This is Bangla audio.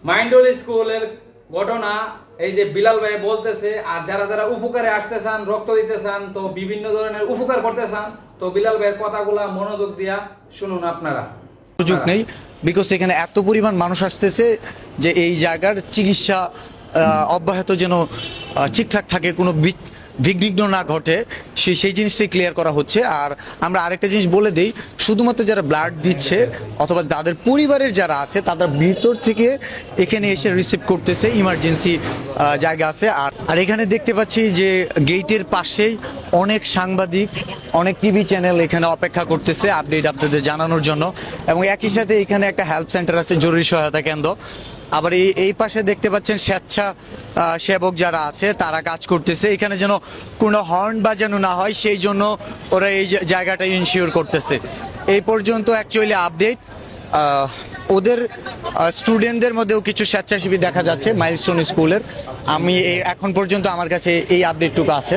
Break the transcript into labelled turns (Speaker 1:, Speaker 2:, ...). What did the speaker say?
Speaker 1: মাইন্ডল স্কুলের ঘটনা এই যে বিলাল ভাই বলতেছে, আর যারা যারা উপকারে আসতে চান, রক্ত দিতে চান, তো বিভিন্ন ধরনের উপকার করতে চান, তো বিলাল ভাইয়ের কথাগুলা মনোযোগ দিয়া শুনুন আপনারা।
Speaker 2: সুযোগ নেই, বিকজ এখানে এত পরিমাণ মানুষ আসতেছে যে এই জায়গার চিকিৎসা অব্যাহত যেন ঠিকঠাক থাকে, কোনো বিঘ্ন না ঘটে, সেই জিনিসটাই ক্লিয়ার করা হচ্ছে। আর আমরা আরেকটা জিনিস বলে দিই, শুধুমাত্র যারা ব্লাড দিচ্ছে অথবা তাদের পরিবারের যারা আছে তাদের ভিতর থেকে এখানে এসে রিসিভ করতেছে, ইমার্জেন্সি জায়গা আছে। আর এখানে দেখতে পাচ্ছি যে গেটের পাশেই অনেক সাংবাদিক, অনেক টিভি চ্যানেল এখানে অপেক্ষা করতেছে আপডেট আপনাদের জানানোর জন্য। এবং একই সাথে এখানে একটা হেল্প সেন্টার আছে, জরুরি সহায়তা কেন্দ্র। আবার এই পাশে দেখতে পাচ্ছেন স্বেচ্ছা সেবক যারা আছে তারা কাজ করতেছে, এখানে যেন কোনো হর্ন বাজানো না হয় সেই জন্য ওরা এই জায়গাটা ইনশিওর করতেছে। এই পর্যন্ত অ্যাকচুয়ালি আপডেট। ওদের স্টুডেন্টদের মধ্যেও কিছু স্বেচ্ছাসেবী দেখা যাচ্ছে মাইলস্টোন স্কুলের। আমি এখন পর্যন্ত আমার কাছে এই আপডেটটুকু আছে।